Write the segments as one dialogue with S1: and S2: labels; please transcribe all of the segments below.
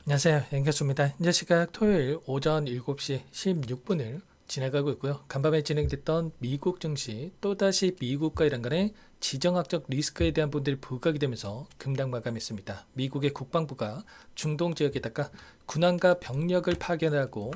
S1: 안녕하세요. 연결수입니다. 현재 시각 토요일 오전 7시 16분을 지나가고 있고요. 간밤에 진행됐던 미국 증시 또다시 미국과 이란 간의 지정학적 리스크에 대한 부분들이 부각이 되면서 급락 마감했습니다. 미국의 국방부가 중동 지역에다가 군함과 병력을 파견하고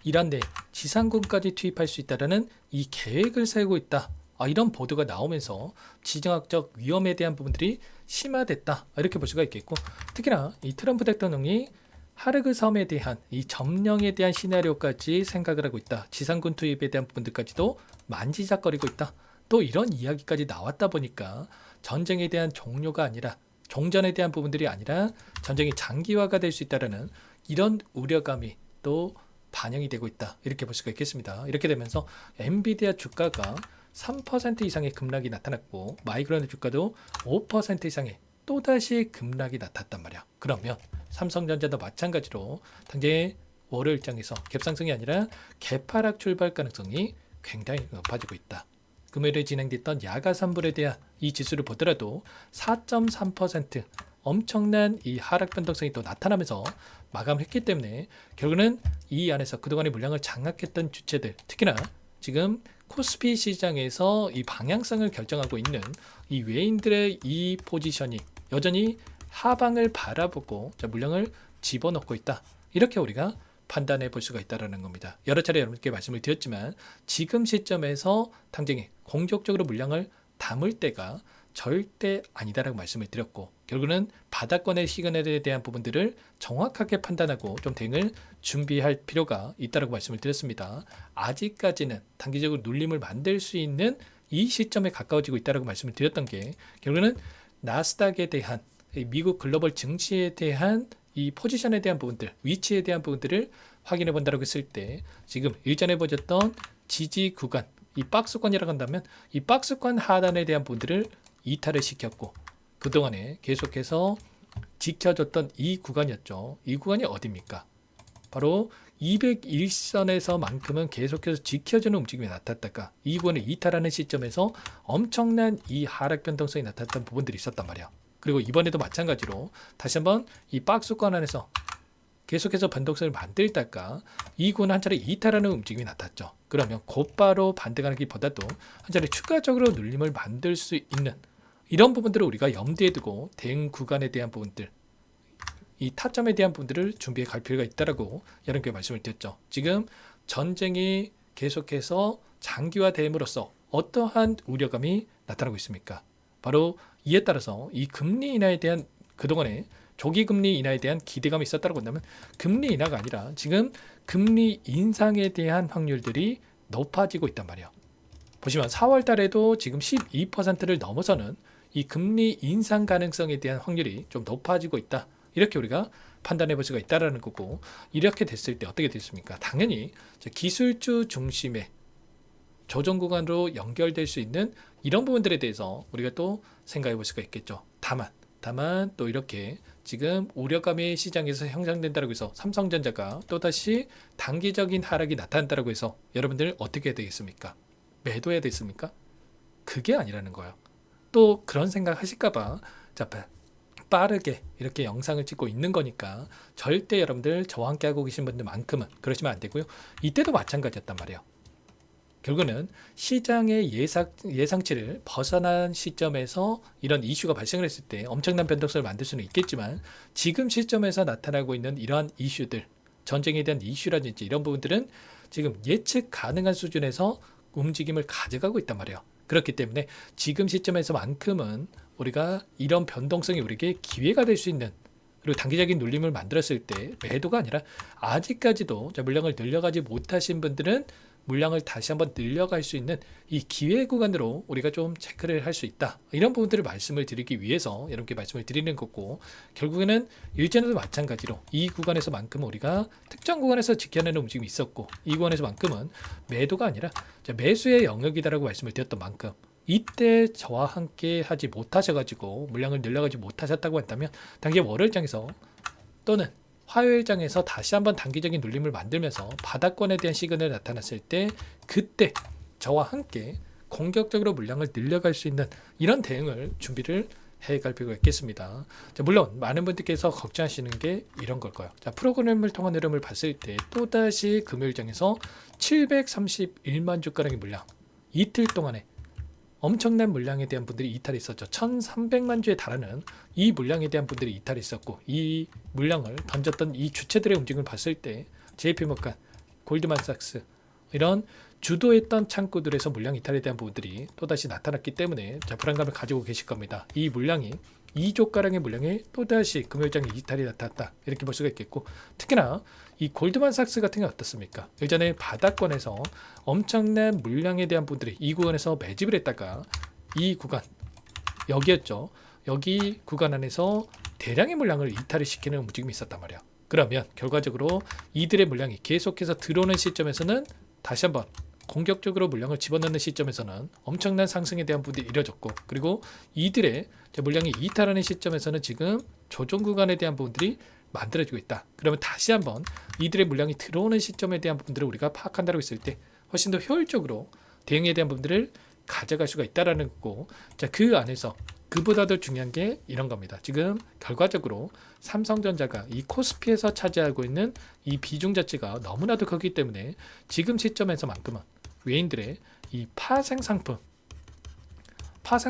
S1: 이란 내 지상군까지 투입할 수 있다는 이 계획을 세우고 있다. 이런 보도가 나오면서 지정학적 위험에 대한 부분들이 심화됐다. 이렇게 볼 수가 있겠고, 특히나 이 트럼프 대통령이 하르그 섬에 대한 이 점령에 대한 시나리오까지 생각을 하고 있다. 지상군 투입에 대한 부분들까지도 만지작거리고 있다. 또 이런 이야기까지 나왔다 보니까 전쟁에 대한 종료가 아니라 종전에 대한 부분들이 아니라 전쟁이 장기화가 될 수 있다는 이런 우려감이 또 반영이 되고 있다. 이렇게 볼 수가 있겠습니다. 이렇게 되면서 엔비디아 주가가 3% 이상의 급락이 나타났고 마이크론 주가도 5% 이상의 또다시 급락이 나타났단 말이야. 그러면 삼성전자도 마찬가지로 당장의 월요일장에서 갭상승이 아니라 갭하락 출발 가능성이 굉장히 높아지고 있다. 금요일에 진행됐던 야가 산불에 대한 이 지수를 보더라도 4.3% 엄청난 이 하락 변동성이 또 나타나면서 마감했기 때문에 결국은 이 안에서 그동안의 물량을 장악했던 주체들, 특히나 지금 코스피 시장에서 이 방향성을 결정하고 있는 이 외인들의 이 포지션이 여전히 하방을 바라보고 물량을 집어넣고 있다. 이렇게 우리가 판단해 볼 수가 있다는 겁니다. 여러 차례 여러분께 말씀을 드렸지만 지금 시점에서 당장에 공격적으로 물량을 담을 때가 절대 아니다라고 말씀을 드렸고, 결국은 바닥권의 시그널에 대한 부분들을 정확하게 판단하고 좀 대응을 준비할 필요가 있다고 말씀을 드렸습니다. 아직까지는 단기적으로 눌림을 만들 수 있는 이 시점에 가까워지고 있다고 말씀을 드렸던 게, 결국은 나스닥에 대한 미국 글로벌 증시에 대한 이 포지션에 대한 부분들, 위치에 대한 부분들을 확인해 본다고 했을 때 지금 일전에 보셨던 지지 구간, 이 박스권이라고 한다면 이 박스권 하단에 대한 부분들을 이탈을 시켰고, 그동안에 계속해서 지켜줬던 이 구간이었죠. 이 구간이 어디입니까? 바로 201선에서만큼은 계속해서 지켜주는 움직임이 나타났다가 이 구간을 이탈하는 시점에서 엄청난 이 하락 변동성이 나타났던 부분들이 있었단 말이야. 그리고 이번에도 마찬가지로 다시 한번 이 박스권 안에서 계속해서 변동성을 만들다가 이 구간 한 차례 이탈하는 움직임이 나타났죠. 그러면 곧바로 반등하기보다도 한 차례 추가적으로 눌림을 만들 수 있는 이런 부분들을 우리가 염두에 두고 대응 구간에 대한 부분들, 이 타점에 대한 부분들을 준비해 갈 필요가 있다라고 여러분께 말씀을 드렸죠. 지금 전쟁이 계속해서 장기화됨으로써 어떠한 우려감이 나타나고 있습니까? 바로 이에 따라서 이 금리 인하에 대한 그동안에 조기 금리 인하에 대한 기대감이 있었다고 한다면 금리 인하가 아니라 지금 금리 인상에 대한 확률들이 높아지고 있단 말이에요. 보시면 4월 달에도 지금 12%를 넘어서는 이 금리 인상 가능성에 대한 확률이 좀 높아지고 있다. 이렇게 우리가 판단해 볼 수가 있다라는 거고, 이렇게 됐을 때 어떻게 됐습니까? 당연히 기술주 중심의 조정 구간으로 연결될 수 있는 이런 부분들에 대해서 우리가 또 생각해 볼 수가 있겠죠. 다만 또 이렇게 지금 우려감이 시장에서 형성된다고 해서 삼성전자가 또다시 단기적인 하락이 나타난다고 해서 여러분들 어떻게 해야 되겠습니까? 매도해야 되겠습니까? 그게 아니라는 거예요. 또 그런 생각 하실까봐 빠르게 이렇게 영상을 찍고 있는 거니까 절대 여러분들 저와 함께 하고 계신 분들만큼은 그러시면 안 되고요. 이때도 마찬가지였단 말이에요. 결국은 시장의 예상치를 벗어난 시점에서 이런 이슈가 발생을 했을 때 엄청난 변동성을 만들 수는 있겠지만, 지금 시점에서 나타나고 있는 이러한 이슈들, 전쟁에 대한 이슈라든지 이런 부분들은 지금 예측 가능한 수준에서 움직임을 가져가고 있단 말이에요. 그렇기 때문에 지금 시점에서만큼은 우리가 이런 변동성이 우리에게 기회가 될 수 있는, 그리고 단기적인 눌림을 만들었을 때 매도가 아니라 아직까지도 물량을 늘려가지 못하신 분들은 물량을 다시 한번 늘려갈 수 있는 이 기회 구간으로 우리가 좀 체크를 할 수 있다. 이런 부분들을 말씀을 드리기 위해서 여러분께 말씀을 드리는 거고, 결국에는 일전에도 마찬가지로 이 구간에서만큼은 우리가 특정 구간에서 지켜내는 움직임이 있었고, 이 구간에서만큼은 매도가 아니라 매수의 영역이다라고 말씀을 드렸던 만큼 이때 저와 함께 하지 못하셔가지고 물량을 늘려가지 못하셨다고 한다면 당장 월요일장에서 또는 화요일장에서 다시 한번 단기적인 눌림을 만들면서 바닥권에 대한 시그널이 나타났을 때 그때 저와 함께 공격적으로 물량을 늘려갈 수 있는 이런 대응을 준비를 해갈 필요가 있겠습니다. 자, 물론 많은 분들께서 걱정하시는 게 이런 걸 거예요. 자, 프로그램을 통한 흐름을 봤을 때 또다시 금요일장에서 731만 주가량의 물량, 이틀 동안에 엄청난 물량에 대한 분들이 이탈이 있었죠. 1300만 주에 달하는 이 물량에 대한 분들이 이탈이 있었고, 이 물량을 던졌던 이 주체들의 움직임을 봤을 때 JP모간, 골드만삭스 이런 주도했던 창구들에서 물량 이탈에 대한 부분들이 또다시 나타났기 때문에 자, 불안감을 가지고 계실 겁니다. 이 물량이 2조가량의 물량이 또다시 금요일장에 이탈이 나타났다, 이렇게 볼 수가 있겠고, 특히나 이 골드만삭스 같은 게 어떻습니까? 예전에 바닥권에서 엄청난 물량에 대한 분들이 이 구간에서 매집을 했다가 이 구간, 여기였죠. 여기 구간 안에서 대량의 물량을 이탈을 시키는 움직임이 있었단 말이야. 그러면 결과적으로 이들의 물량이 계속해서 들어오는 시점에서는 다시 한번 공격적으로 물량을 집어넣는 시점에서는 엄청난 상승에 대한 부분이 이뤄졌고, 그리고 이들의 물량이 이탈하는 시점에서는 지금 조정 구간에 대한 부분들이 만들어지고 있다. 그러면 다시 한번 이들의 물량이 들어오는 시점에 대한 부분들을 우리가 파악한다고 했을 때 훨씬 더 효율적으로 대응에 대한 부분들을 가져갈 수가 있다라는 거고, 자, 그 안에서 그보다 더 중요한 게 이런 겁니다. 지금 결과적으로 삼성전자가 이 코스피에서 차지하고 있는 이 비중 자체가 너무나도 크기 때문에 지금 시점에서만큼은 외인들의 이 파생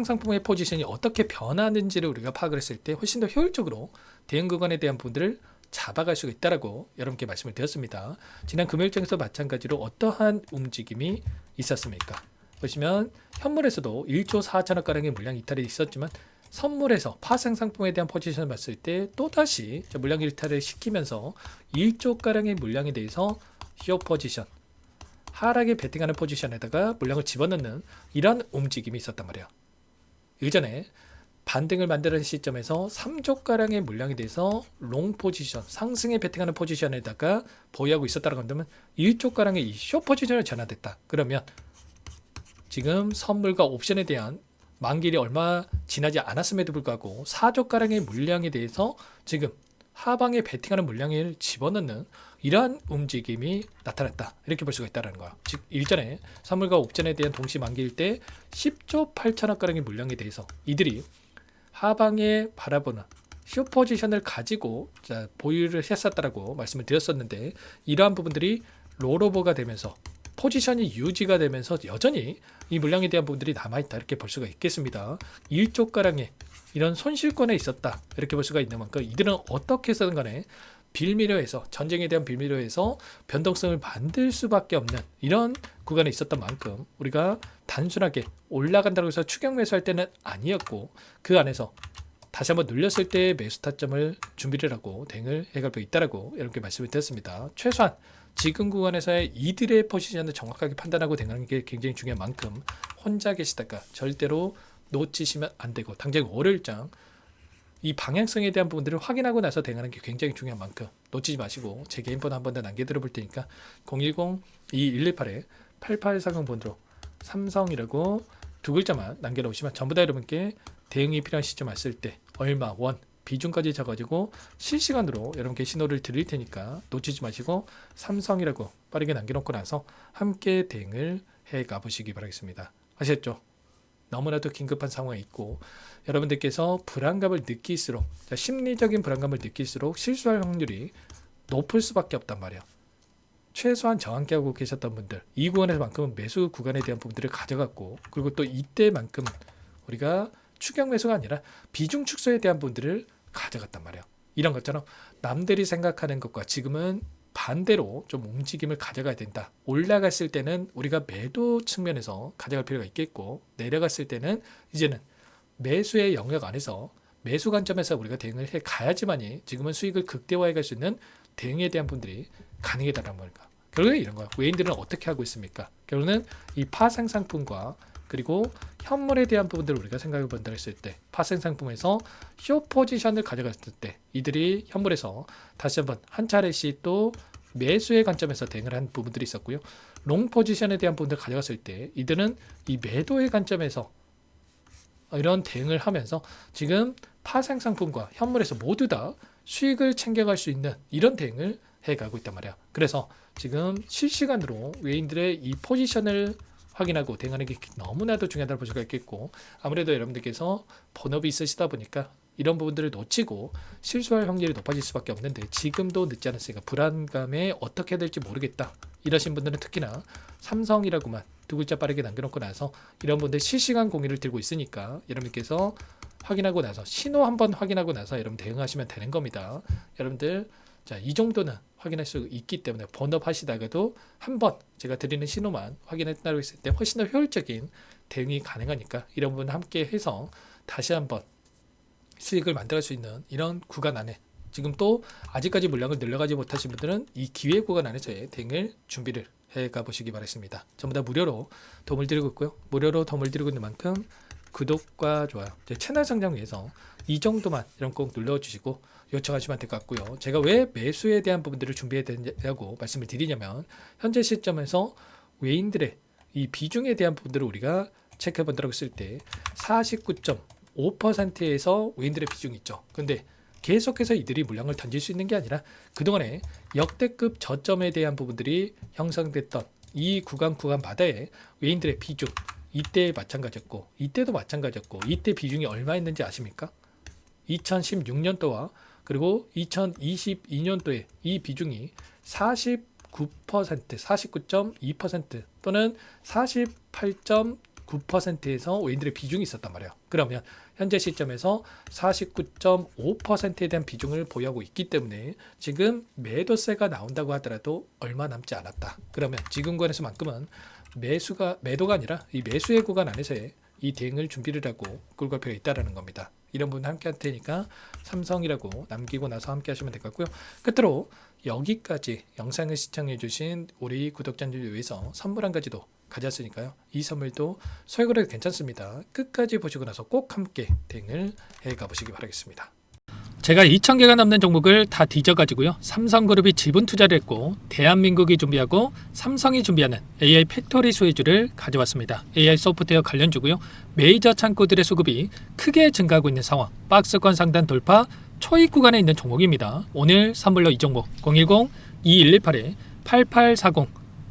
S1: 상품의 포지션이 어떻게 변하는지를 우리가 파악을 했을 때 훨씬 더 효율적으로 대응 구간에 대한 부분들을 잡아갈 수가 있다라고 여러분께 말씀을 드렸습니다. 지난 금요일장에서 마찬가지로 어떠한 움직임이 있었습니까? 보시면 현물에서도 1조 4천억 가량의 물량 이탈이 있었지만 선물에서 파생 상품에 대한 포지션을 봤을 때 또다시 물량 이탈을 시키면서 1조 가량의 물량에 대해서 쇼 포지션, 하락에 베팅하는 포지션에다가 물량을 집어넣는 이런 움직임이 있었단 말이에요. 예전에 반등을 만드는 시점에서 3조가량의 물량에 대해서 롱 포지션, 상승에 베팅하는 포지션에다가 보유하고 있었다는 건데면 1조가량의 이 쇼 포지션을 전환됐다. 그러면 지금 선물과 옵션에 대한 만기일이 얼마 지나지 않았음에도 불구하고 4조가량의 물량에 대해서 지금 하방에 베팅하는 물량을 집어넣는 이러한 움직임이 나타났다, 이렇게 볼 수가 있다는 거야. 즉 일전에 선물과 옵션에 대한 동시 만기일 때 10조 8천억 가량의 물량에 대해서 이들이 하방에 바라보는 쇼 포지션을 가지고 보유를 했었다라고 말씀을 드렸었는데, 이러한 부분들이 롤오버가 되면서 포지션이 유지가 되면서 여전히 이 물량에 대한 부분들이 남아있다, 이렇게 볼 수가 있겠습니다. 1조가량의 이런 손실권에 있었다, 이렇게 볼 수가 있는 만큼 이들은 어떻게 해서든 간에 빌미료에서, 전쟁에 대한 빌미료에서 변동성을 만들 수밖에 없는 이런 구간에 있었던 만큼 우리가 단순하게 올라간다고 해서 추격 매수할 때는 아니었고, 그 안에서 다시 한번 눌렸을 때 매수 타점을 준비를 하고 대응을 해갈 수 있다라고 이렇게 말씀을 드렸습니다. 최소한 지금 구간에서의 이들의 포지션을 정확하게 판단하고 대응하는 게 굉장히 중요한 만큼 혼자 계시다가 절대로 놓치시면 안 되고, 당장 월요일장 이 방향성에 대한 부분들을 확인하고 나서 대응하는 게 굉장히 중요한 만큼 놓치지 마시고, 제 개인 번호 한 번 더 남겨드려 볼 테니까 010-2118-8840 번호로 삼성이라고 두 글자만 남겨놓으시면 전부 다 여러분께 대응이 필요한 시점 왔을 때 얼마, 원, 비중까지 적어가지고 실시간으로 여러분께 신호를 드릴 테니까 놓치지 마시고 삼성이라고 빠르게 남겨놓고 나서 함께 대응을 해 가보시기 바라겠습니다. 아셨죠? 너무나도 긴급한 상황이 있고 여러분들께서 불안감을 느낄수록, 심리적인 불안감을 느낄수록 실수할 확률이 높을 수밖에 없단 말이에요. 최소한 저항기하고 계셨던 분들, 이 구간에서만큼은 매수 구간에 대한 부분들을 가져갔고, 그리고 또 이때만큼 우리가 추격 매수가 아니라 비중 축소에 대한 부분들을 가져갔단 말이에요. 이런 것처럼 남들이 생각하는 것과 지금은 반대로 좀 움직임을 가져가야 된다. 올라갔을 때는 우리가 매도 측면에서 가져갈 필요가 있겠고, 내려갔을 때는 이제는 매수의 영역 안에서 매수 관점에서 우리가 대응을 해 가야지만이 지금은 수익을 극대화해 갈 수 있는 대응에 대한 분들이 가능하다는 겁니다. 결국에 이런 거예요. 외인들은 어떻게 하고 있습니까? 결국은 이 파생 상품과 그리고 현물에 대한 부분들을 우리가 생각해 본다 했을 때, 파생 상품에서 쇼 포지션을 가져갔을 때 이들이 현물에서 다시 한번 한 차례씩 또 매수의 관점에서 대응을 한 부분들이 있었고요. 롱 포지션에 대한 부분들을 가져갔을 때 이들은 이 매도의 관점에서 이런 대응을 하면서 지금 파생 상품과 현물에서 모두 다 수익을 챙겨갈 수 있는 이런 대응을 해가고 있단 말이야. 그래서 지금 실시간으로 외인들의 이 포지션을 확인하고 대응하는 게 너무나도 중요하다고 볼 수가 있겠고, 아무래도 여러분들께서 본업이 있으시다 보니까 이런 부분들을 놓치고 실수할 확률이 높아질 수밖에 없는데, 지금도 늦지 않았으니까 불안감에 어떻게 해야 될지 모르겠다 이러신 분들은 특히나 삼성이라고만 두 글자 빠르게 남겨놓고 나서 이런 분들 실시간 공유를 들고 있으니까 여러분께서 확인하고 나서 신호 한번 확인하고 나서 여러분 대응하시면 되는 겁니다. 여러분들 자, 이 정도는 확인할 수 있기 때문에 본업 하시다가도 한번 제가 드리는 신호만 확인했다고 했을 때 훨씬 더 효율적인 대응이 가능하니까 이런 부분 함께 해서 다시 한번 수익을 만들어갈 수 있는 이런 구간 안에, 지금 또 아직까지 물량을 늘려가지 못하신 분들은 이 기회 구간 안에서의 대응을 준비를 해가 보시기 바라겠습니다. 전부 다 무료로 도움을 드리고 있고요. 무료로 도움을 드리고 있는 만큼 구독과 좋아요, 제 채널 성장 위해서 이 정도만 이런 꼭 눌러주시고 요청하시면 될 것 같고요. 제가 왜 매수에 대한 부분들을 준비해야 되냐고 말씀을 드리냐면, 현재 시점에서 외인들의 이 비중에 대한 부분들을 우리가 체크해 본다고 했을 때 49.5%에서 외인들의 비중이 있죠. 근데 계속해서 이들이 물량을 던질 수 있는 게 아니라 그동안에 역대급 저점에 대한 부분들이 형성됐던 이 구간마다의 외인들의 비중, 이때 마찬가지였고 이때도 마찬가지였고, 이때 비중이 얼마였는지 아십니까? 2016년도와 그리고 2022년도에 이 비중이 49%, 49.2% 또는 48.9%에서 외인들의 비중이 있었단 말이에요. 그러면 현재 시점에서 49.5%에 대한 비중을 보유하고 있기 때문에 지금 매도세가 나온다고 하더라도 얼마 남지 않았다. 그러면 지금 구간에서만큼은 매도가 아니라 이 매수의 구간 안에서의 이 대응을 준비를 하고 끌고 갈 필요가 있다는 겁니다. 이런 부분 함께 할 테니까 삼성이라고 남기고 나서 함께 하시면 될 것 같고요. 끝으로 여기까지 영상을 시청해 주신 우리 구독자님들 위해서 선물 한 가지도 가져왔으니까요. 이 선물도 소액으로 괜찮습니다. 끝까지 보시고 나서 꼭 함께 대응을 해 가보시기 바라겠습니다. 제가 2,000개가 넘는 종목을 다 뒤져가지고요, 삼성그룹이 지분 투자를 했고 대한민국이 준비하고 삼성이 준비하는 AI 팩토리 수혜주를 가져왔습니다. AI 소프트웨어 관련주고요. 메이저 창구들의 수급이 크게 증가하고 있는 상황, 박스권 상단 돌파 초입 구간에 있는 종목입니다. 오늘 선물로 이 종목 010-2118-8840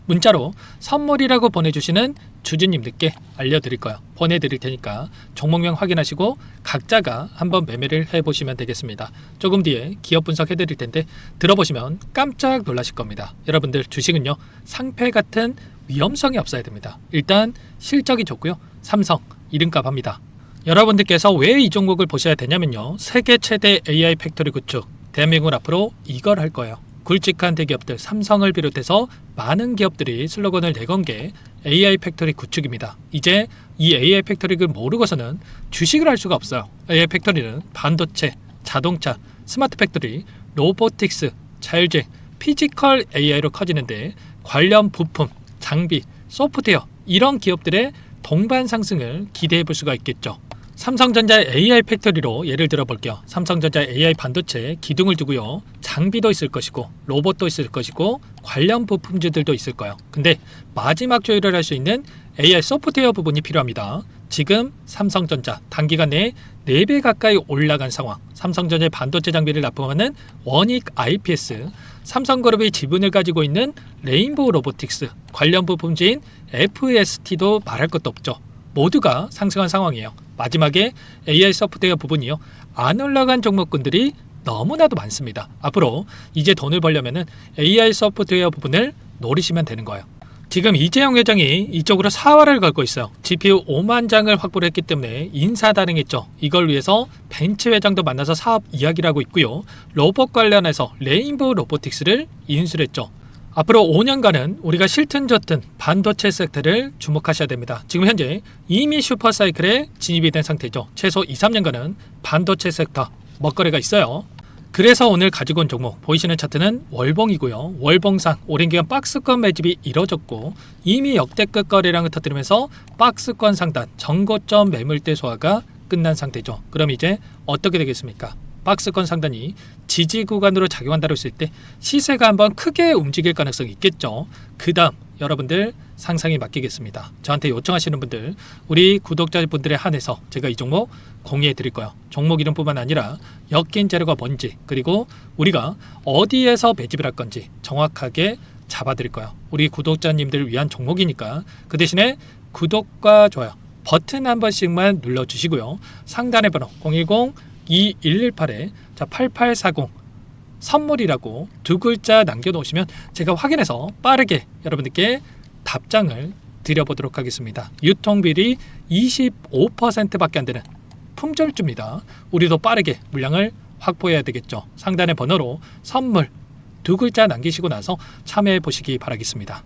S1: 문자로 선물이라고 보내주시는 주주님들께 알려드릴 거예요. 보내드릴 테니까 종목명 확인하시고 각자가 한번 매매를 해보시면 되겠습니다. 조금 뒤에 기업 분석해드릴 텐데 들어보시면 깜짝 놀라실 겁니다. 여러분들 주식은요, 상패 같은 위험성이 없어야 됩니다. 일단 실적이 좋고요, 삼성 이름값 합니다. 여러분들께서 왜 이 종목을 보셔야 되냐면요, 세계 최대 AI 팩토리 구축, 대한민국은 앞으로 이걸 할 거예요. 굵직한 대기업들 삼성을 비롯해서 많은 기업들이 슬로건을 내건 게 AI 팩토리 구축입니다. 이제 이 AI 팩토리를 모르고서는 주식을 할 수가 없어요. AI 팩토리는 반도체, 자동차, 스마트 팩토리, 로보틱스, 자율주행, 피지컬 AI로 커지는데 관련 부품, 장비, 소프트웨어 이런 기업들의 동반 상승을 기대해 볼 수가 있겠죠. 삼성전자의 AI 팩토리로 예를 들어 볼게요. 삼성전자의 AI 반도체 기둥을 두고요, 장비도 있을 것이고 로봇도 있을 것이고 관련 부품주들도 있을 거예요. 근데 마지막 조율을 할 수 있는 AI 소프트웨어 부분이 필요합니다. 지금 삼성전자 단기간 내에 4배 가까이 올라간 상황, 삼성전자의 반도체 장비를 납품하는 원익 IPS, 삼성그룹이 지분을 가지고 있는 레인보우 로보틱스, 관련 부품주인 FST도 말할 것도 없죠. 모두가 상승한 상황이에요. 마지막에 AI 소프트웨어 부분이요, 안 올라간 종목군들이 너무나도 많습니다. 앞으로 이제 돈을 벌려면 AI 소프트웨어 부분을 노리시면 되는 거예요. 지금 이재용 회장이 이쪽으로 사활을 걸고 있어요. GPU 5만 장을 확보를 했기 때문에 인사다능했죠. 이걸 위해서 벤츠 회장도 만나서 사업 이야기를 하고 있고요. 로봇 관련해서 레인보우 로보틱스를 인수를 했죠. 앞으로 5년간은 우리가 싫든 좋든 반도체 섹터를 주목하셔야 됩니다. 지금 현재 이미 슈퍼사이클에 진입이 된 상태죠. 최소 2-3년간은 반도체 섹터 먹거리가 있어요. 그래서 오늘 가지고 온 종목 보이시는 차트는 월봉이고요. 월봉상 오랜 기간 박스권 매집이 이뤄졌고 이미 역대급 거래량을 터뜨리면서 박스권 상단 정고점 매물대 소화가 끝난 상태죠. 그럼 이제 어떻게 되겠습니까? 박스권 상단이 지지 구간으로 작용한다고 했을 때 시세가 한번 크게 움직일 가능성이 있겠죠. 그 다음 여러분들 상상에 맡기겠습니다. 저한테 요청하시는 분들, 우리 구독자분들에 한해서 제가 이 종목 공유해 드릴 거예요. 종목 이름뿐만 아니라 엮인 재료가 뭔지, 그리고 우리가 어디에서 매집을 할 건지 정확하게 잡아드릴 거예요. 우리 구독자님들 위한 종목이니까 그 대신에 구독과 좋아요 버튼 한 번씩만 눌러주시고요. 상단의 번호 010-2118-8840 선물이라고 두 글자 남겨놓으시면 제가 확인해서 빠르게 여러분들께 답장을 드려보도록 하겠습니다. 유통비리 25%밖에 안 되는 품절주입니다. 우리도 빠르게 물량을 확보해야 되겠죠. 상단의 번호로 선물 두 글자 남기시고 나서 참여해 보시기 바라겠습니다.